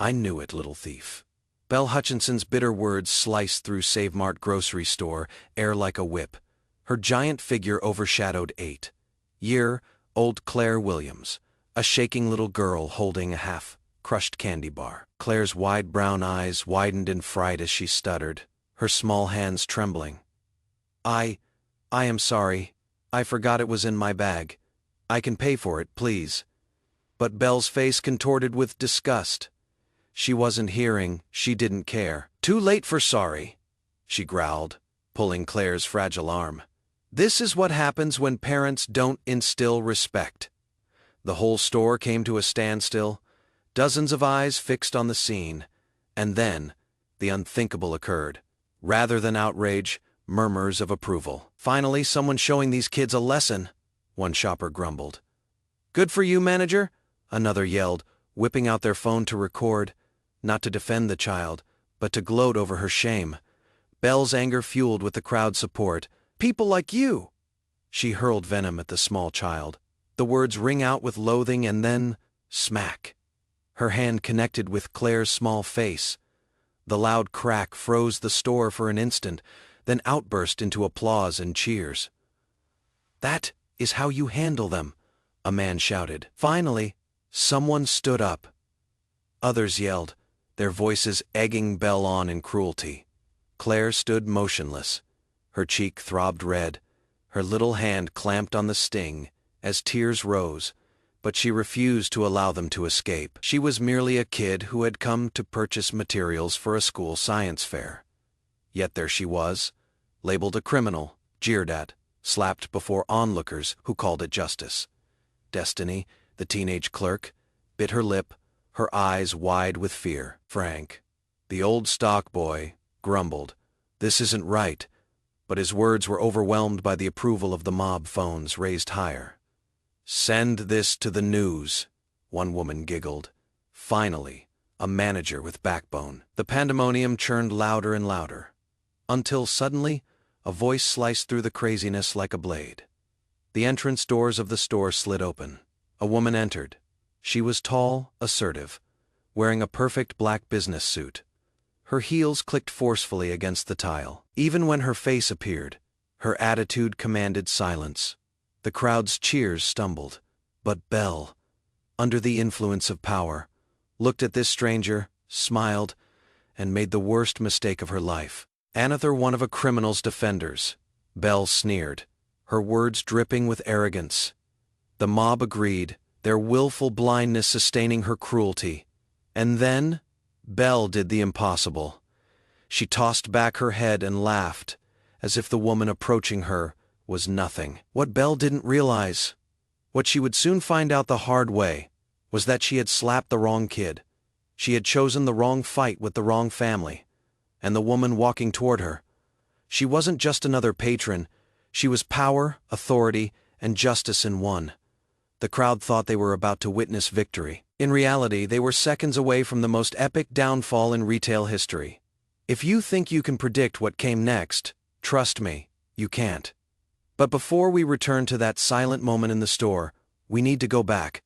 I knew it, little thief. Belle Hutchinson's bitter words sliced through Save Mart grocery store, air like a whip. Her giant figure overshadowed 8-year-old Claire Williams, a shaking little girl holding a half-crushed candy bar. Claire's wide brown eyes widened in fright as she stuttered, her small hands trembling. I am sorry. I forgot it was in my bag. I can pay for it, please." But Belle's face contorted with disgust. She wasn't hearing, she didn't care. "Too late for sorry," she growled, pulling Claire's fragile arm. "This is what happens when parents don't instill respect." The whole store came to a standstill, dozens of eyes fixed on the scene, and then the unthinkable occurred. Rather than outrage, murmurs of approval. "Finally, someone showing these kids a lesson," one shopper grumbled. "Good for you, manager," another yelled, whipping out their phone to record, not to defend the child, but to gloat over her shame. Belle's anger fueled with the crowd's support. "People like you!" She hurled venom at the small child. The words ring out with loathing and then, smack. Her hand connected with Claire's small face. The loud crack froze the store for an instant, then outburst into applause and cheers. "That is how you handle them," a man shouted. Finally, someone stood up. Others yelled, their voices egging Belle on in cruelty. Claire stood motionless. Her cheek throbbed red, her little hand clamped on the sting as tears rose, but she refused to allow them to escape. She was merely a kid who had come to purchase materials for a school science fair. Yet there she was, labeled a criminal, jeered at, slapped before onlookers who called it justice. Destiny, the teenage clerk, bit her lip, her eyes wide with fear. Frank, the old stock boy, grumbled, "This isn't right," but his words were overwhelmed by the approval of the mob phones raised higher. "Send this to the news," one woman giggled. Finally, a manager with backbone. The pandemonium churned louder and louder, until suddenly, a voice sliced through the craziness like a blade. The entrance doors of the store slid open. A woman entered. She was tall, assertive, wearing a perfect black business suit. Her heels clicked forcefully against the tile. Even when her face appeared, her attitude commanded silence. The crowd's cheers stumbled, but Belle, under the influence of power, looked at this stranger, smiled, and made the worst mistake of her life. "Another one of a criminal's defenders," Belle sneered, her words dripping with arrogance. The mob agreed, their willful blindness sustaining her cruelty. And then, Belle did the impossible. She tossed back her head and laughed, as if the woman approaching her was nothing. What Belle didn't realize, what she would soon find out the hard way, was that she had slapped the wrong kid. She had chosen the wrong fight with the wrong family. And the woman walking toward her, she wasn't just another patron, she was power, authority, and justice in one. The crowd thought they were about to witness victory. In reality, they were seconds away from the most epic downfall in retail history. If you think you can predict what came next, trust me, you can't. But before we return to that silent moment in the store, we need to go back.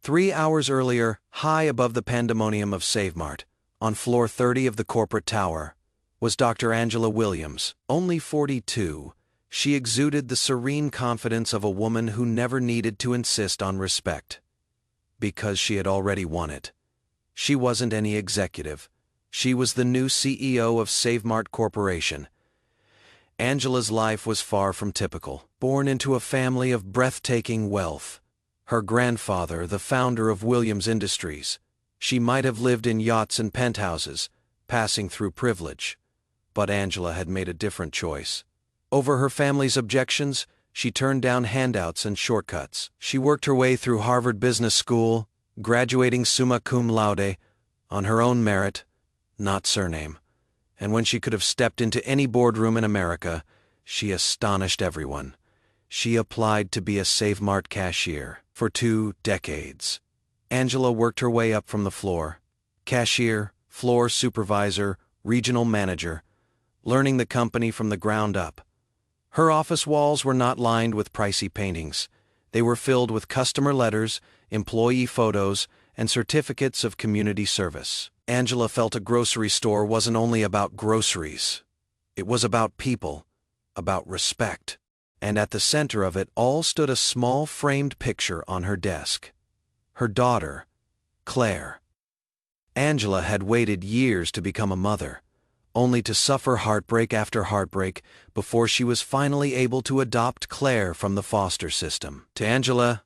3 hours earlier, high above the pandemonium of Save Mart, on floor 30 of the corporate tower, was Dr. Angela Williams. Only 42, she exuded the serene confidence of a woman who never needed to insist on respect, because she had already won it. She wasn't any executive. She was the new CEO of Save Mart Corporation. Angela's life was far from typical. Born into a family of breathtaking wealth, her grandfather the founder of Williams Industries, she might have lived in yachts and penthouses, passing through privilege. But Angela had made a different choice. Over her family's objections, she turned down handouts and shortcuts. She worked her way through Harvard Business School, graduating summa cum laude, on her own merit, not surname. And when she could have stepped into any boardroom in America, she astonished everyone. She applied to be a Save Mart cashier. For 2 decades, Angela worked her way up from the floor. Cashier, floor supervisor, regional manager, learning the company from the ground up. Her office walls were not lined with pricey paintings. They were filled with customer letters, employee photos, and certificates of community service. Angela felt a grocery store wasn't only about groceries. It was about people, about respect. And at the center of it all stood a small framed picture on her desk. Her daughter, Claire. Angela had waited years to become a mother, only to suffer heartbreak after heartbreak before she was finally able to adopt Claire from the foster system. To Angela,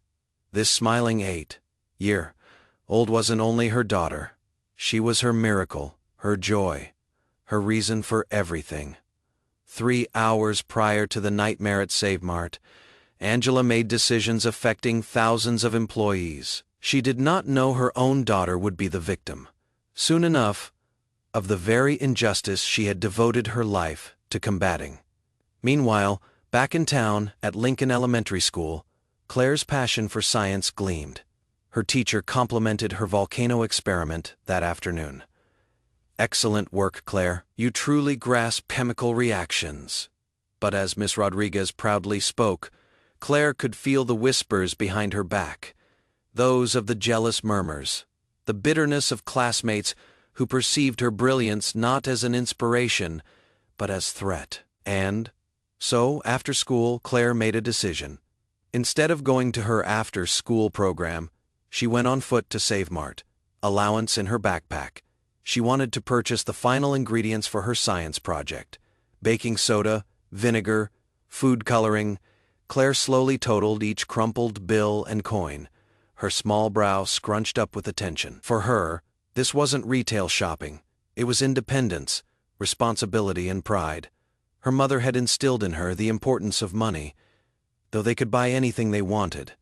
this smiling 8-year-old wasn't only her daughter. She was her miracle, her joy, her reason for everything. 3 hours prior to the nightmare at Save Mart, Angela made decisions affecting thousands of employees. She did not know her own daughter would be the victim, soon enough, of the very injustice she had devoted her life to combating. Meanwhile, back in town at Lincoln Elementary School, Claire's passion for science gleamed. Her teacher complimented her volcano experiment that afternoon. "Excellent work, Claire. You truly grasp chemical reactions." But as Miss Rodriguez proudly spoke, Claire could feel the whispers behind her back, those of the jealous murmurs, the bitterness of classmates who perceived her brilliance not as an inspiration, but as threat. And so, after school, Claire made a decision. Instead of going to her after-school program, she went on foot to Save Mart, allowance in her backpack. She wanted to purchase the final ingredients for her science project: baking soda, vinegar, food coloring. Claire slowly totaled each crumpled bill and coin, her small brow scrunched up with attention. For her, this wasn't retail shopping. It was independence, responsibility, and pride. Her mother had instilled in her the importance of money, though they could buy anything they wanted.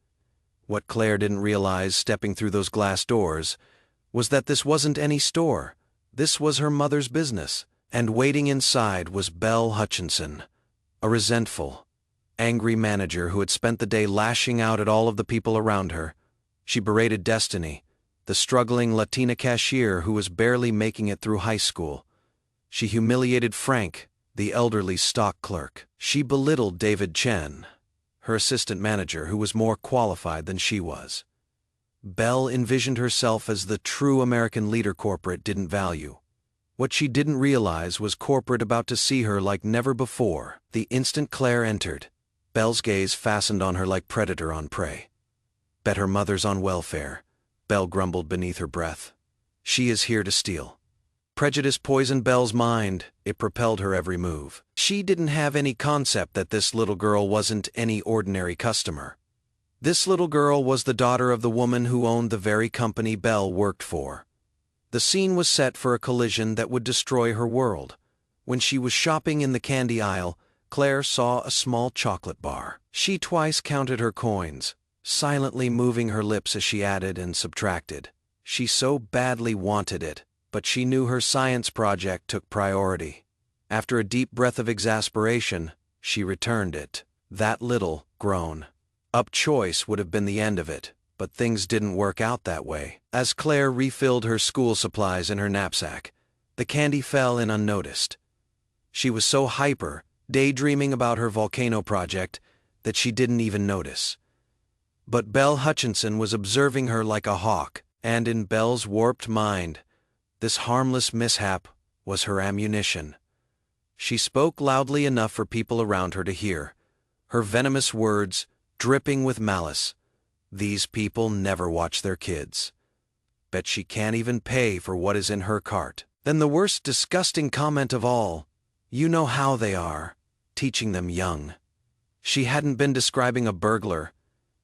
What Claire didn't realize stepping through those glass doors was that this wasn't any store. This was her mother's business, and waiting inside was Belle Hutchinson, a resentful, angry manager who had spent the day lashing out at all of the people around her. She berated Destiny, the struggling Latina cashier who was barely making it through high school. She humiliated Frank, the elderly stock clerk. She belittled David Chen, her assistant manager who was more qualified than she was. Belle envisioned herself as the true American leader corporate didn't value. What she didn't realize was corporate about to see her like never before. The instant Claire entered, Belle's gaze fastened on her like predator on prey. "Bet her mother's on welfare," Belle grumbled beneath her breath. "She is here to steal." Prejudice poisoned Belle's mind. It propelled her every move. She didn't have any concept that this little girl wasn't any ordinary customer. This little girl was the daughter of the woman who owned the very company Belle worked for. The scene was set for a collision that would destroy her world. When she was shopping in the candy aisle, Claire saw a small chocolate bar. She twice counted her coins, silently moving her lips as she added and subtracted. She so badly wanted it, but she knew her science project took priority. After a deep breath of exasperation, she returned it. That little, grown-up choice would have been the end of it, but things didn't work out that way. As Claire refilled her school supplies in her knapsack, the candy fell in unnoticed. She was so hyper, daydreaming about her volcano project, that she didn't even notice. But Belle Hutchinson was observing her like a hawk, and in Belle's warped mind, this harmless mishap was her ammunition. She spoke loudly enough for people around her to hear, her venomous words dripping with malice. "These people never watch their kids. Bet she can't even pay for what is in her cart." Then the worst disgusting comment of all, "You know how they are, teaching them young." She hadn't been describing a burglar.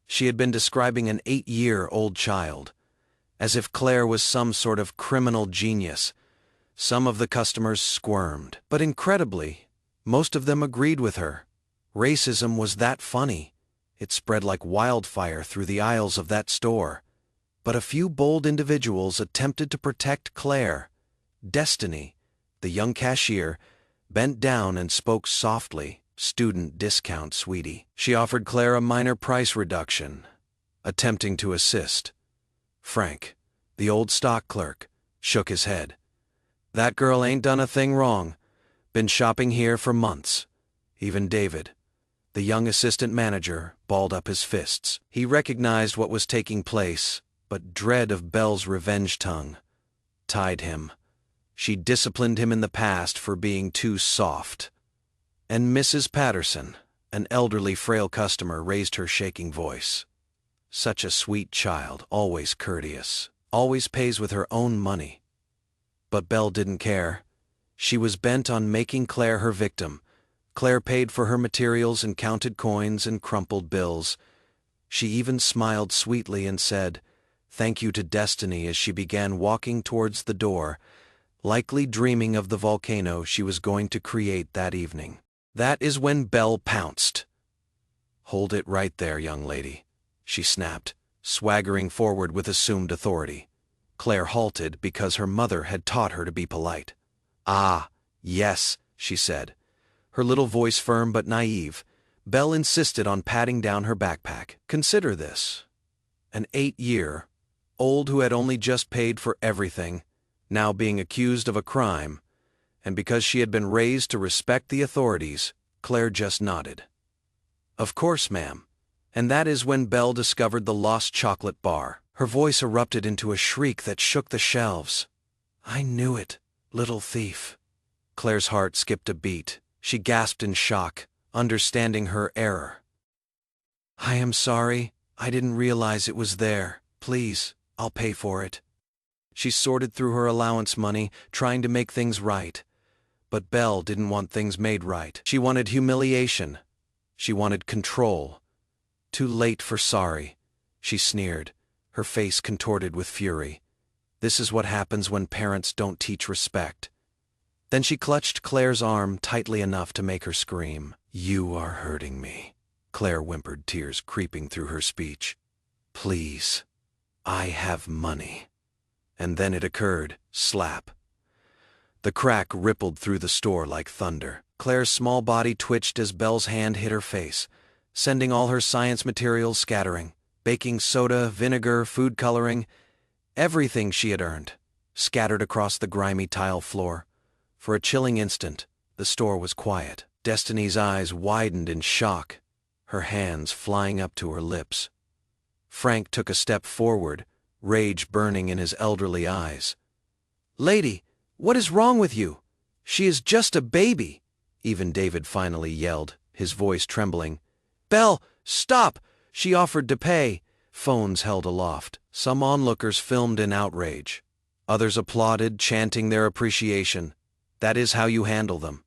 She had been describing an 8-year-old child, as if Claire was some sort of criminal genius. Some of the customers squirmed, but incredibly, most of them agreed with her. Racism was that funny. It spread like wildfire through the aisles of that store. But a few bold individuals attempted to protect Claire. Destiny, the young cashier, bent down and spoke softly. "Student discount, sweetie." She offered Claire a minor price reduction, attempting to assist. Frank, the old stock clerk, shook his head. "That girl ain't done a thing wrong. Been shopping here for months." Even David, the young assistant manager, balled up his fists. He recognized what was taking place. but dread of Belle's revenge tongue tied him. She disciplined him in the past for being too soft. And Mrs. Patterson, an elderly frail customer, raised her shaking voice. Such a sweet child, always courteous, always pays with her own money. But Belle didn't care. She was bent on making Claire her victim. Claire paid for her materials and counted coins and crumpled bills. She even smiled sweetly and said, "Thank you to Destiny," as she began walking towards the door, likely dreaming of the volcano she was going to create that evening. That is when Belle pounced. "Hold it right there, young lady," she snapped, swaggering forward with assumed authority. Claire halted because her mother had taught her to be polite. "Ah, yes," she said, her little voice firm but naive. Belle insisted on patting down her backpack. Consider this. An 8-year-old who had only just paid for everything, now being accused of a crime, and because she had been raised to respect the authorities, Claire just nodded. "Of course, ma'am." And that is when Belle discovered the lost chocolate bar. Her voice erupted into a shriek that shook the shelves. "I knew it, little thief." Claire's heart skipped a beat. She gasped in shock, understanding her error. "I am sorry, I didn't realize it was there. Please, I'll pay for it." She sorted through her allowance money, trying to make things right. But Belle didn't want things made right. She wanted humiliation. She wanted control. "Too late for sorry," she sneered, her face contorted with fury. This is what happens when parents don't teach respect. Then she clutched Claire's arm tightly enough to make her scream. "You are hurting me," Claire whimpered, tears creeping through her speech. "Please, I have money." And then it occurred. Slap. The crack rippled through the store like thunder. Claire's small body twitched as Belle's hand hit her face, sending all her science materials scattering. Baking soda, vinegar, food coloring, everything she had earned, scattered across the grimy tile floor. For a chilling instant, the store was quiet. Destiny's eyes widened in shock, her hands flying up to her lips. Frank took a step forward, rage burning in his elderly eyes. "Lady, what is wrong with you? She is just a baby," even David finally yelled, his voice trembling. "Belle, stop!" She offered to pay. Phones held aloft. Some onlookers filmed in outrage. Others applauded, chanting their appreciation. That is how you handle them.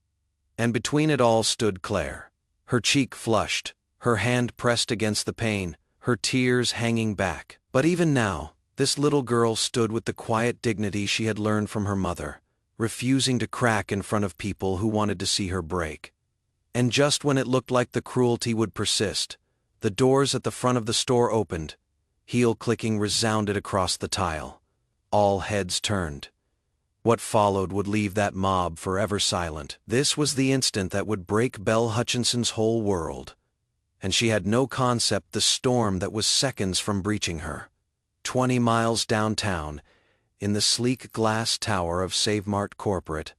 And between it all stood Claire. Her cheek flushed, her hand pressed against the pane, her tears hanging back. But even now, this little girl stood with the quiet dignity she had learned from her mother, refusing to crack in front of people who wanted to see her break. And just when it looked like the cruelty would persist, the doors at the front of the store opened. Heel clicking resounded across the tile. All heads turned. What followed would leave that mob forever silent. This was the instant that would break Belle Hutchinson's whole world. And she had no concept the storm that was seconds from breaching her. 20 miles downtown, in the sleek glass tower of Save Mart Corporate,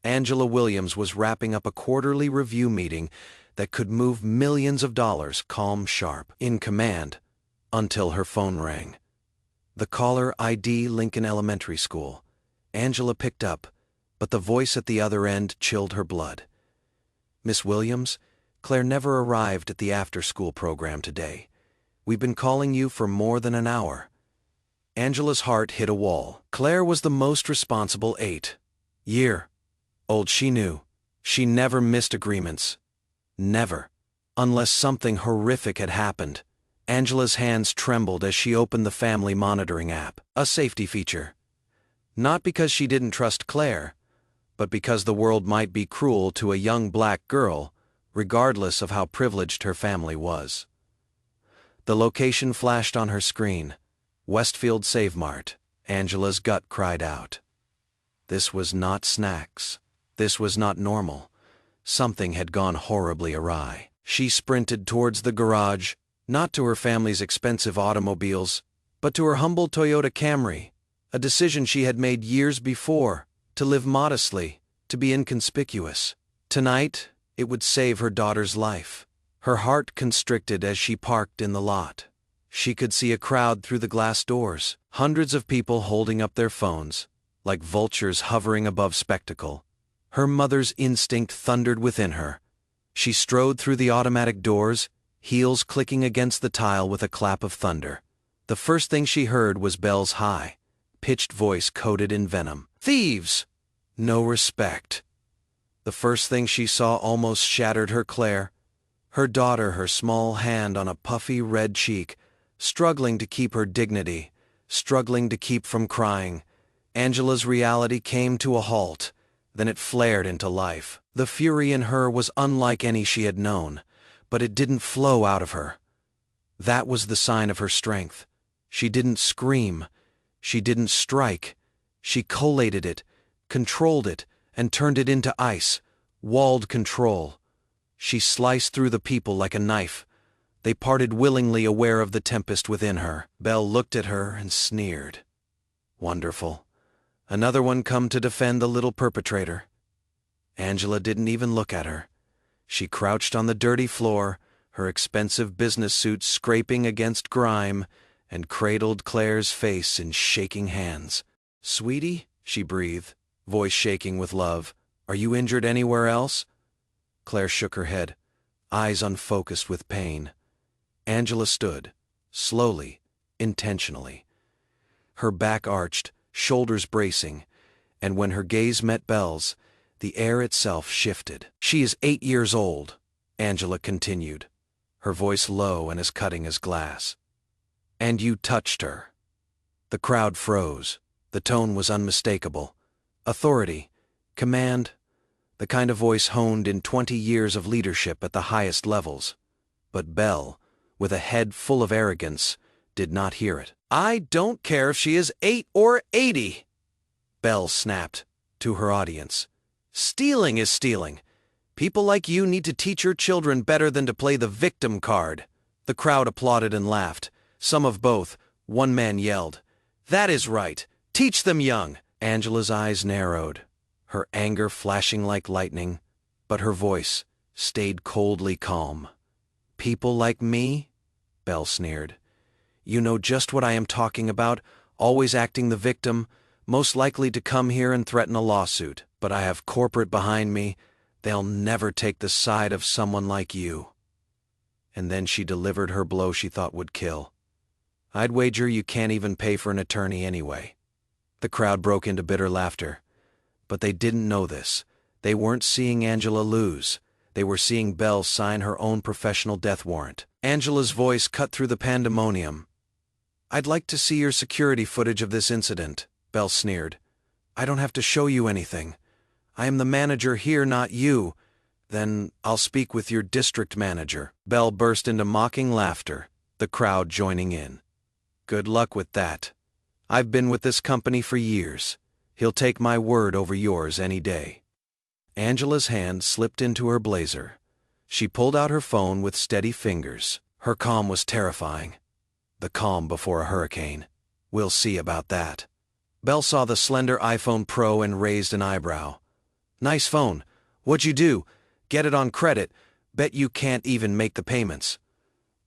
Angela Williams was wrapping up a quarterly review meeting that could move millions of dollars, calm, sharp, in command, until her phone rang. The caller ID Lincoln Elementary School. Angela picked up, but the voice at the other end chilled her blood. "Miss Williams, Claire never arrived at the after-school program today. We've been calling you for more than an hour." Angela's heart hit a wall. Claire was the most responsible 8-year-old she knew. She never missed agreements. Never. Unless something horrific had happened. Angela's hands trembled as she opened the family monitoring app, a safety feature. Not because she didn't trust Claire, but because the world might be cruel to a young black girl, regardless of how privileged her family was. The location flashed on her screen. Westfield Save Mart. Angela's gut cried out. This was not snacks. This was not normal. Something had gone horribly awry. She sprinted towards the garage, not to her family's expensive automobiles, but to her humble Toyota Camry, a decision she had made years before, to live modestly, to be inconspicuous. Tonight, it would save her daughter's life. Her heart constricted as she parked in the lot. She could see a crowd through the glass doors, hundreds of people holding up their phones, like vultures hovering above spectacle. Her mother's instinct thundered within her. She strode through the automatic doors, heels clicking against the tile with a clap of thunder. The first thing she heard was Belle's high, pitched voice coated in venom. "Thieves! No respect." The first thing she saw almost shattered her Claire. Her daughter, her small hand on a puffy red cheek, struggling to keep her dignity, struggling to keep from crying. Angela's reality came to a halt, then it flared into life. The fury in her was unlike any she had known, but it didn't flow out of her. That was the sign of her strength. She didn't scream. She didn't strike. She collated it, controlled it, and turned it into ice, walled control. She sliced through the people like a knife. They parted willingly, aware of the tempest within her. Belle looked at her and sneered. Wonderful. Another one come to defend the little perpetrator. Angela didn't even look at her. She crouched on the dirty floor, her expensive business suit scraping against grime, and cradled Claire's face in shaking hands. "Sweetie," she breathed, voice shaking with love, "are you injured anywhere else?" Claire shook her head, eyes unfocused with pain. Angela stood, slowly, intentionally. Her back arched, shoulders bracing, and when her gaze met Belle's, the air itself shifted. "She is 8 years old," Angela continued, her voice low and as cutting as glass. "And you touched her." The crowd froze. The tone was unmistakable. Authority, command, the kind of voice honed in 20 years of leadership at the highest levels. But Belle, with a head full of arrogance, did not hear it. "I don't care if she is 8 or 80, Belle snapped to her audience. "Stealing is stealing. People like you need to teach your children better than to play the victim card." The crowd applauded and laughed, some of both. One man yelled, "That is right. Teach them young." Angela's eyes narrowed, her anger flashing like lightning, but her voice stayed coldly calm. "People like me?" Belle sneered. "You know just what I am talking about, always acting the victim, most likely to come here and threaten a lawsuit. But I have corporate behind me. They'll never take the side of someone like you." And then she delivered her blow she thought would kill. "I'd wager you can't even pay for an attorney anyway." The crowd broke into bitter laughter. But they didn't know this. They weren't seeing Angela lose. They were seeing Belle sign her own professional death warrant. Angela's voice cut through the pandemonium. "I'd like to see your security footage of this incident," Belle sneered. "I don't have to show you anything. I am the manager here, not you. Then I'll speak with your district manager." Belle burst into mocking laughter, the crowd joining in. "Good luck with that. I've been with this company for years. He'll take my word over yours any day." Angela's hand slipped into her blazer. She pulled out her phone with steady fingers. Her calm was terrifying. The calm before a hurricane. "We'll see about that." Belle saw the slender iPhone Pro and raised an eyebrow. "Nice phone. What'd you do? Get it on credit? Bet you can't even make the payments."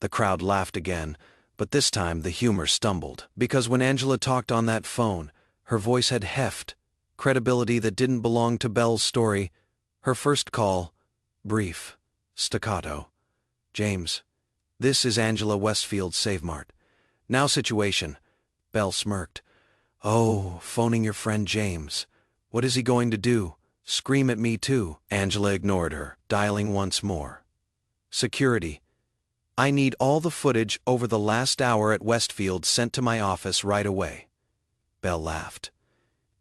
The crowd laughed again, but this time the humor stumbled. Because when Angela talked on that phone, her voice had heft, credibility that didn't belong to Belle's story. Her first call, brief, staccato. "James, this is Angela Westfield, SaveMart. Now situation." Belle smirked. "Oh, phoning your friend James. What is he going to do? Scream at me too?" Angela ignored her, dialing once more. "Security. I need all the footage over the last hour at Westfield sent to my office right away." Belle laughed.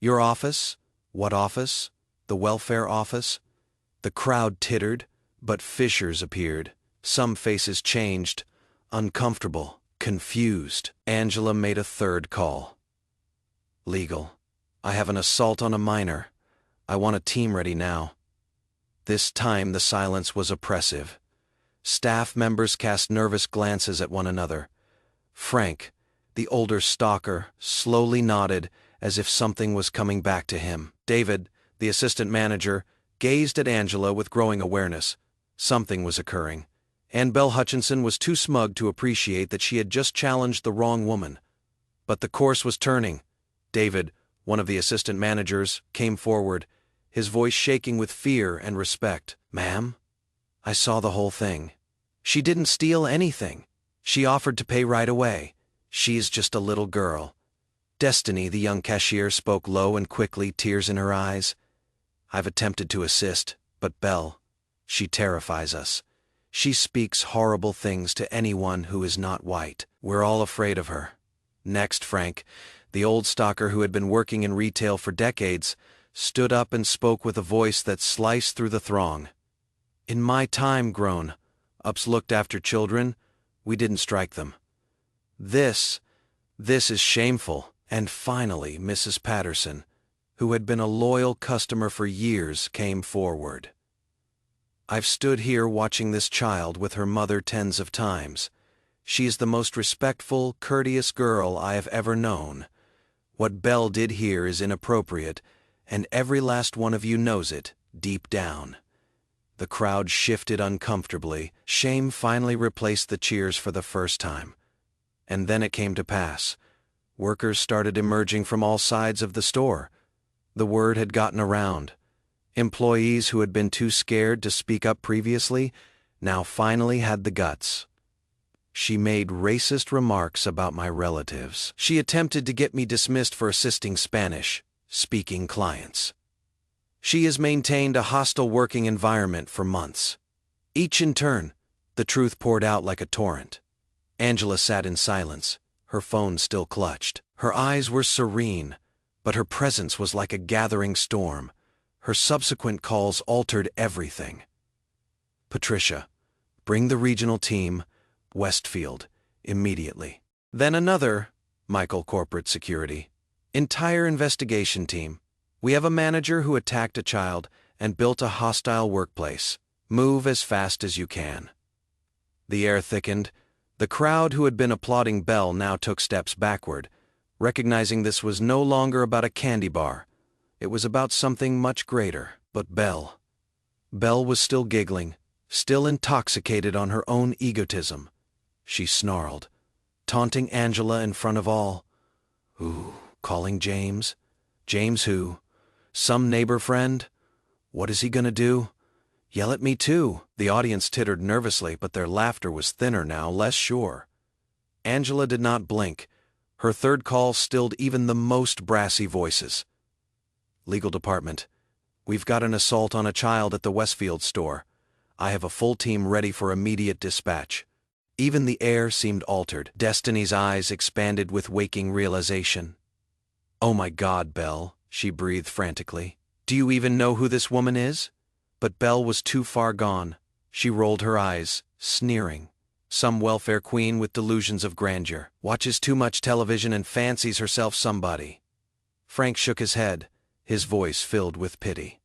"Your office? What office? The welfare office?" The crowd tittered, but fissures appeared. Some faces changed, uncomfortable, confused. Angela made a third call. "Legal. I have an assault on a minor. I want a team ready now." This time the silence was oppressive. Staff members cast nervous glances at one another. Frank, the older stalker, slowly nodded as if something was coming back to him. David, the assistant manager, gazed at Angela with growing awareness. Something was occurring. and Belle Hutchinson was too smug to appreciate that she had just challenged the wrong woman. But the course was turning. David, one of the assistant managers, came forward, his voice shaking with fear and respect. "Ma'am, I saw the whole thing. She didn't steal anything. She offered to pay right away. She's just a little girl." Destiny, the young cashier, spoke low and quickly, tears in her eyes. "I've attempted to assist, but Belle, she terrifies us. She speaks horrible things to anyone who is not white. We're all afraid of her." Next, Frank, the old stalker who had been working in retail for decades, stood up and spoke with a voice that sliced through the throng. "In my time, grown-ups looked after children. We didn't strike them. This is shameful." And finally, Mrs. Patterson, who had been a loyal customer for years, came forward. "I've stood here watching this child with her mother tens of times. She is the most respectful, courteous girl I have ever known. What Belle did here is inappropriate, and every last one of you knows it, deep down." The crowd shifted uncomfortably. Shame finally replaced the cheers for the first time. And then it came to pass. Workers started emerging from all sides of the store. The word had gotten around. Employees who had been too scared to speak up previously now finally had the guts. "She made racist remarks about my relatives. She attempted to get me dismissed for assisting Spanish-speaking clients. She has maintained a hostile working environment for months." Each in turn, the truth poured out like a torrent. Angela sat in silence, her phone still clutched. Her eyes were serene, but her presence was like a gathering storm. Her subsequent calls altered everything. "Patricia, bring the regional team, Westfield, immediately." Then another, Michael, corporate security. "Entire investigation team. We have a manager who attacked a child and built a hostile workplace. Move as fast as you can." The air thickened. The crowd who had been applauding Belle now took steps backward, recognizing this was no longer about a candy bar. It was about something much greater. But Belle was still giggling, still intoxicated on her own egotism. She snarled, taunting Angela in front of all. "Ooh, calling James? James who? Some neighbor friend? What is he gonna do? Yell at me too?" The audience tittered nervously, but their laughter was thinner now, less sure. Angela did not blink. Her third call stilled even the most brassy voices. "Legal department. We've got an assault on a child at the Westfield store. I have a full team ready for immediate dispatch." Even the air seemed altered. Destiny's eyes expanded with waking realization. "Oh my God, Belle," she breathed frantically. "Do you even know who this woman is?" But Belle was too far gone. She rolled her eyes, sneering. Some welfare queen with delusions of grandeur. Watches too much television and fancies herself somebody. Frank shook his head, his voice filled with pity.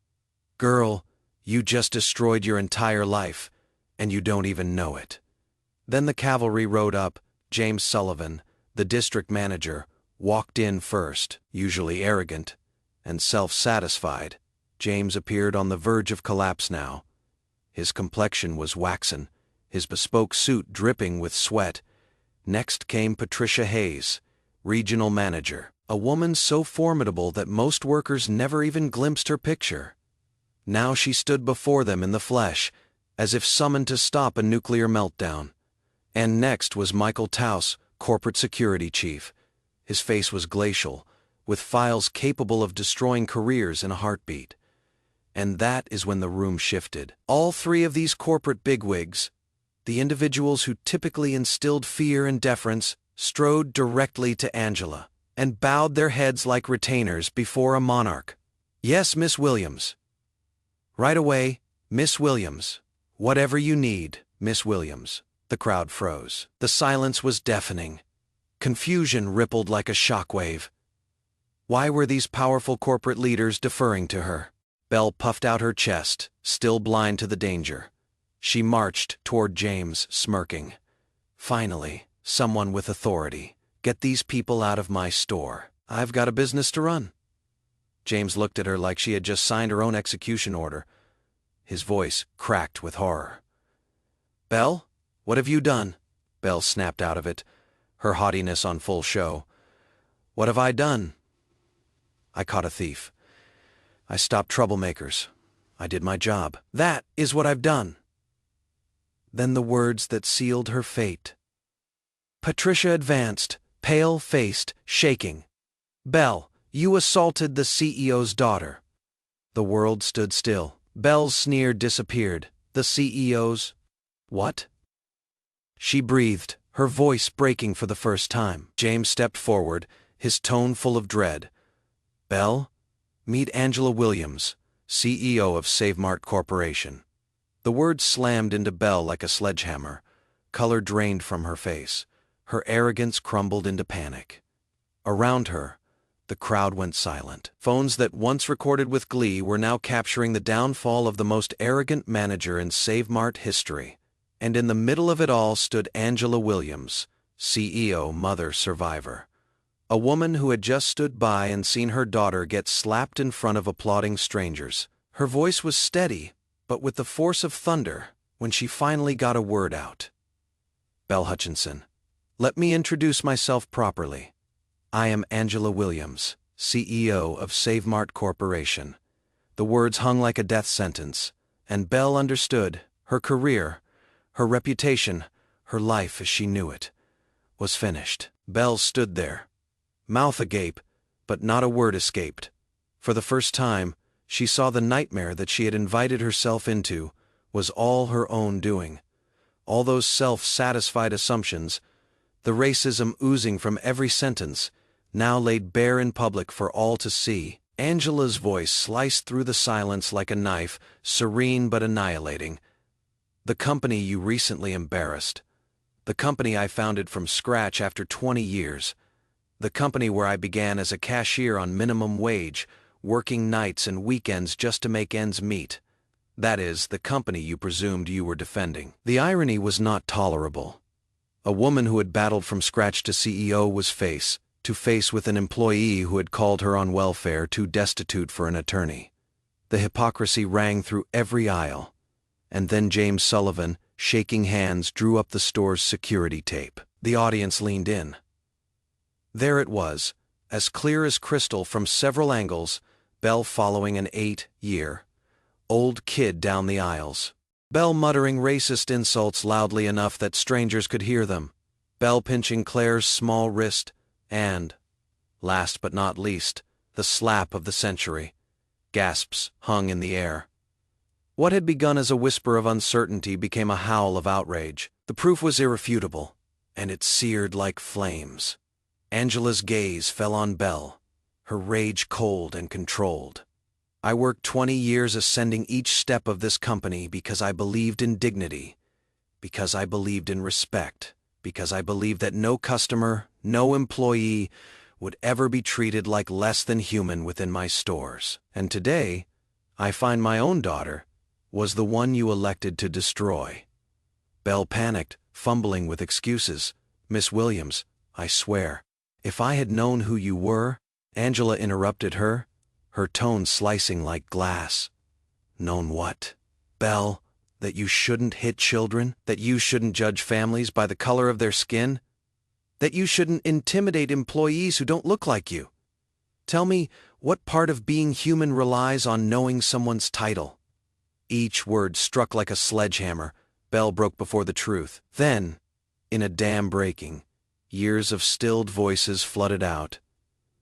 "Girl, you just destroyed your entire life, and you don't even know it." Then the cavalry rode up. James Sullivan, the district manager, walked in first, usually arrogant and self-satisfied. James appeared on the verge of collapse now. His complexion was waxen, his bespoke suit dripping with sweat. Next came Patricia Hayes, regional manager, a woman so formidable that most workers never even glimpsed her picture. Now she stood before them in the flesh, as if summoned to stop a nuclear meltdown. And next was Michael Taus, corporate security chief. His face was glacial, with files capable of destroying careers in a heartbeat. And that is when the room shifted. All three of these corporate bigwigs, the individuals who typically instilled fear and deference, strode directly to Angela and bowed their heads like retainers before a monarch. "Yes, Miss Williams." "Right away, Miss Williams. Whatever you need, Miss Williams." The crowd froze. The silence was deafening. Confusion rippled like a shockwave. Why were these powerful corporate leaders deferring to her? Belle puffed out her chest, still blind to the danger. She marched toward James, smirking. "Finally, someone with authority. Get these people out of my store. I've got a business to run." James looked at her like she had just signed her own execution order. His voice cracked with horror. "Belle, What have you done? Belle snapped out of it, her haughtiness on full show. What have I done? I caught a thief. I stopped troublemakers. I did my job. That is what I've done. Then the words that sealed her fate. Patricia advanced, pale-faced, shaking. Belle, you assaulted the CEO's daughter. The world stood still. Belle's sneer disappeared. The CEO's... What? She breathed, her voice breaking for the first time. James stepped forward, his tone full of dread. Belle, meet Angela Williams, CEO of SaveMart Corporation. The words slammed into Belle like a sledgehammer. Color drained from her face. Her arrogance crumbled into panic. Around her, the crowd went silent. Phones that once recorded with glee were now capturing the downfall of the most arrogant manager in SaveMart history. And in the middle of it all stood Angela Williams, CEO, mother, survivor. A woman who had just stood by and seen her daughter get slapped in front of applauding strangers. Her voice was steady, but with the force of thunder, when she finally got a word out. Belle Hutchinson, let me introduce myself properly. I am Angela Williams, CEO of SaveMart Corporation. The words hung like a death sentence, and Belle understood her career, her reputation, her life as she knew it, was finished. Belle stood there, mouth agape, but not a word escaped. For the first time, she saw the nightmare that she had invited herself into was all her own doing. All those self-satisfied assumptions, the racism oozing from every sentence, now laid bare in public for all to see. Angela's voice sliced through the silence like a knife, serene but annihilating. The company you recently embarrassed. The company I founded from scratch after 20 years. The company where I began as a cashier on minimum wage, working nights and weekends just to make ends meet. That is, the company you presumed you were defending. The irony was not tolerable. A woman who had battled from scratch to CEO was face to face with an employee who had called her on welfare, too destitute for an attorney. The hypocrisy rang through every aisle. And then James Sullivan, shaking hands, drew up the store's security tape. The audience leaned in. There it was, as clear as crystal from several angles, Belle following an 8-year-old kid down the aisles. Belle muttering racist insults loudly enough that strangers could hear them. Belle pinching Claire's small wrist, and, last but not least, the slap of the century. Gasps hung in the air. What had begun as a whisper of uncertainty became a howl of outrage. The proof was irrefutable, and it seared like flames. Angela's gaze fell on Belle, her rage cold and controlled. I worked 20 years ascending each step of this company because I believed in dignity, because I believed in respect, because I believed that no customer, no employee would ever be treated like less than human within my stores. And today, I find my own daughter was the one you elected to destroy. Belle panicked, fumbling with excuses. Miss Williams, I swear, if I had known who you were, Angela interrupted her, her tone slicing like glass. Known what? Belle, that you shouldn't hit children, that you shouldn't judge families by the color of their skin, that you shouldn't intimidate employees who don't look like you. Tell me, what part of being human relies on knowing someone's title? Each word struck like a sledgehammer. Belle broke before the truth. Then, in a dam breaking, years of stilled voices flooded out.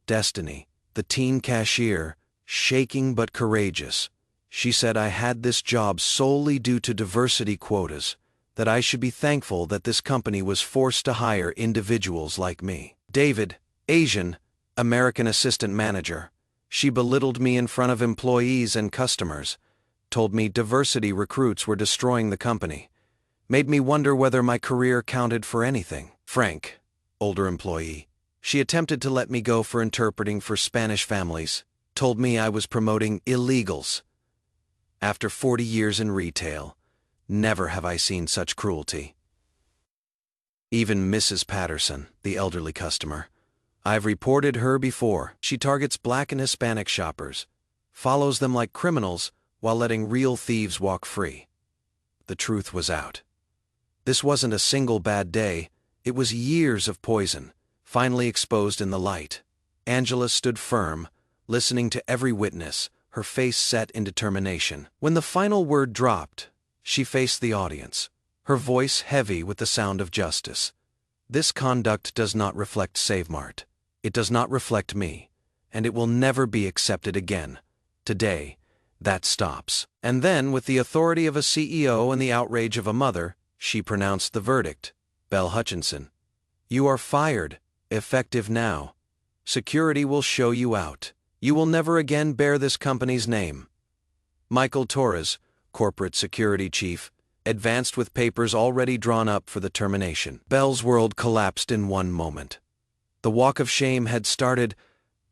Destiny, the teen cashier, shaking but courageous. She said I had this job solely due to diversity quotas, that I should be thankful that this company was forced to hire individuals like me. David, Asian, American assistant manager. She belittled me in front of employees and customers, told me diversity recruits were destroying the company, made me wonder whether my career counted for anything. Frank, older employee. She attempted to let me go for interpreting for Spanish families, told me I was promoting illegals. After 40 years in retail, never have I seen such cruelty. Even Mrs. Patterson, the elderly customer. I've reported her before. She targets Black and Hispanic shoppers, follows them like criminals while letting real thieves walk free. The truth was out. This wasn't a single bad day, it was years of poison, finally exposed in the light. Angela stood firm, listening to every witness, her face set in determination. When the final word dropped, she faced the audience, her voice heavy with the sound of justice. This conduct does not reflect SaveMart. It does not reflect me, and it will never be accepted again. Today, that stops. And then, with the authority of a CEO and the outrage of a mother, she pronounced the verdict. Belle Hutchinson, you are fired, effective now. Security will show you out. You will never again bear this company's name. Michael Torres, corporate security chief, advanced with papers already drawn up for the termination. Belle's world collapsed in one moment. The walk of shame had started.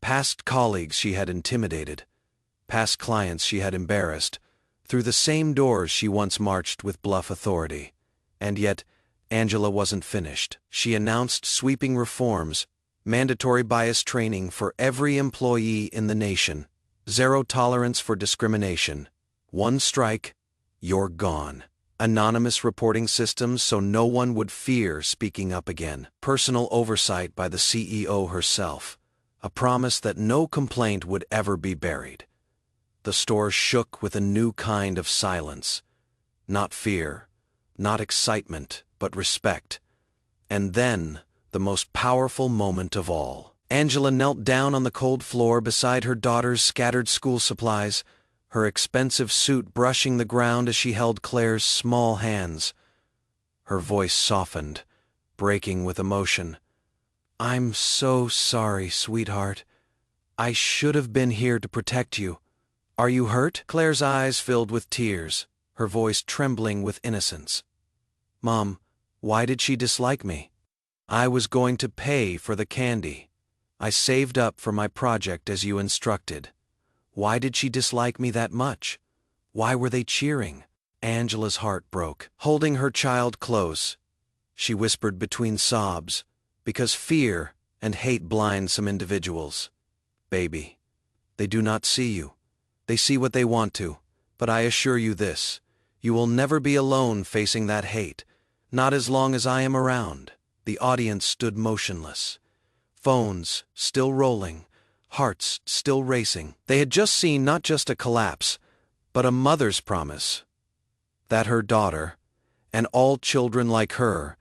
Past colleagues she had intimidated, past clients she had embarrassed, through the same doors she once marched with bluff authority. And yet, Angela wasn't finished. She announced sweeping reforms, mandatory bias training for every employee in the nation, zero tolerance for discrimination. One strike, you're gone. Anonymous reporting systems so no one would fear speaking up again. Personal oversight by the CEO herself. A promise that no complaint would ever be buried. The store shook with a new kind of silence. Not fear, not excitement, but respect. And then, the most powerful moment of all. Angela knelt down on the cold floor beside her daughter's scattered school supplies, her expensive suit brushing the ground as she held Claire's small hands. Her voice softened, breaking with emotion. I'm so sorry, sweetheart. I should have been here to protect you. Are you hurt? Claire's eyes filled with tears, her voice trembling with innocence. Mom, why did she dislike me? I was going to pay for the candy. I saved up for my project as you instructed. Why did she dislike me that much? Why were they cheering? Angela's heart broke. Holding her child close, she whispered between sobs, because fear and hate blind some individuals. Baby, they do not see you. They see what they want to, but I assure you this, you will never be alone facing that hate, not as long as I am around. The audience stood motionless. Phones still rolling, hearts still racing. They had just seen not just a collapse, but a mother's promise. That her daughter, and all children like her,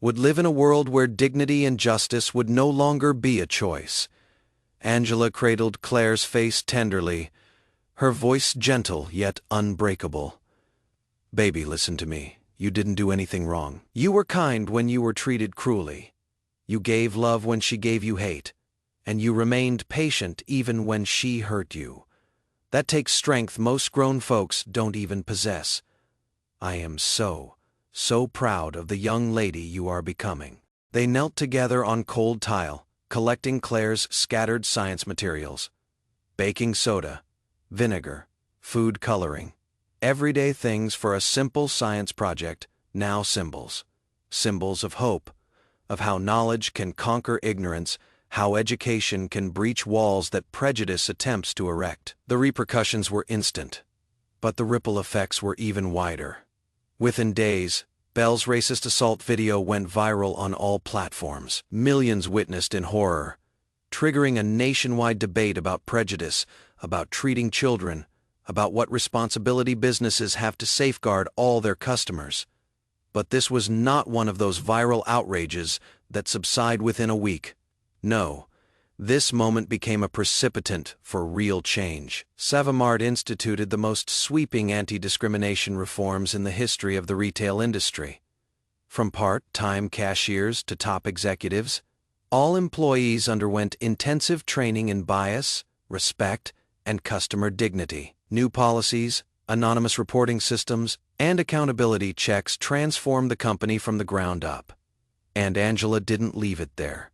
would live in a world where dignity and justice would no longer be a choice. Angela cradled Claire's face tenderly, her voice gentle yet unbreakable. Baby, listen to me. You didn't do anything wrong. You were kind when you were treated cruelly. You gave love when she gave you hate, and you remained patient even when she hurt you. That takes strength most grown folks don't even possess. I am so proud of the young lady you are becoming. They knelt together on cold tile, collecting Claire's scattered science materials. Baking soda, vinegar, food coloring. Everyday things for a simple science project, now symbols. Symbols of hope, of how knowledge can conquer ignorance, how education can breach walls that prejudice attempts to erect. The repercussions were instant, but the ripple effects were even wider. Within days, Belle's racist assault video went viral on all platforms. Millions witnessed in horror, triggering a nationwide debate about prejudice, about treating children, about what responsibility businesses have to safeguard all their customers. But this was not one of those viral outrages that subside within a week. No, this moment became a precipitant for real change. SaveMart instituted the most sweeping anti-discrimination reforms in the history of the retail industry. From part-time cashiers to top executives, all employees underwent intensive training in bias, respect, and customer dignity. New policies, anonymous reporting systems, and accountability checks transformed the company from the ground up. And Angela didn't leave it there.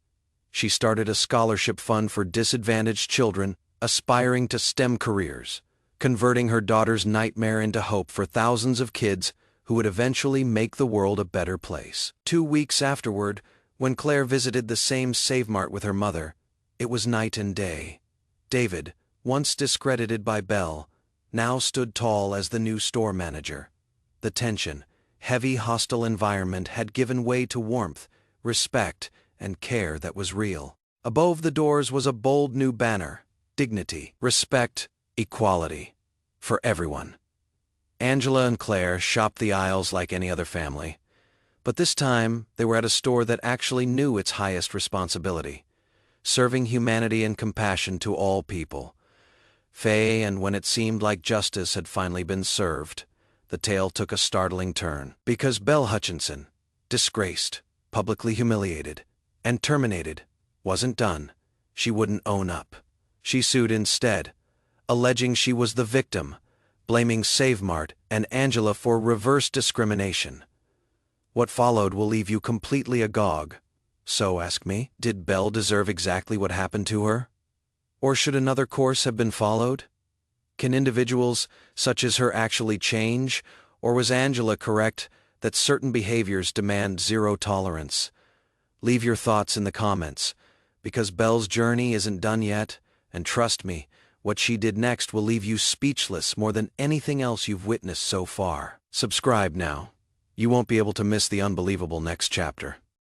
She started a scholarship fund for disadvantaged children aspiring to STEM careers, converting her daughter's nightmare into hope for thousands of kids who would eventually make the world a better place. 2 weeks afterward, when Claire visited the same SaveMart with her mother, it was night and day. David, once discredited by Belle, now stood tall as the new store manager. The tension, heavy hostile environment had given way to warmth, respect, and care that was real. Above the doors was a bold new banner: dignity, respect, equality. For everyone. Angela and Claire shopped the aisles like any other family. But this time, they were at a store that actually knew its highest responsibility: serving humanity and compassion to all people. And when it seemed like justice had finally been served, the tale took a startling turn. Because Belle Hutchinson, disgraced, publicly humiliated, and terminated, wasn't done, she wouldn't own up. She sued instead, alleging she was the victim, blaming Save Mart and Angela for reverse discrimination. What followed will leave you completely agog. So ask me, did Belle deserve exactly what happened to her? Or should another course have been followed? Can individuals such as her actually change, or was Angela correct that certain behaviors demand zero tolerance? Leave your thoughts in the comments, because Belle's journey isn't done yet, and trust me, what she did next will leave you speechless more than anything else you've witnessed so far. Subscribe now. You won't be able to miss the unbelievable next chapter.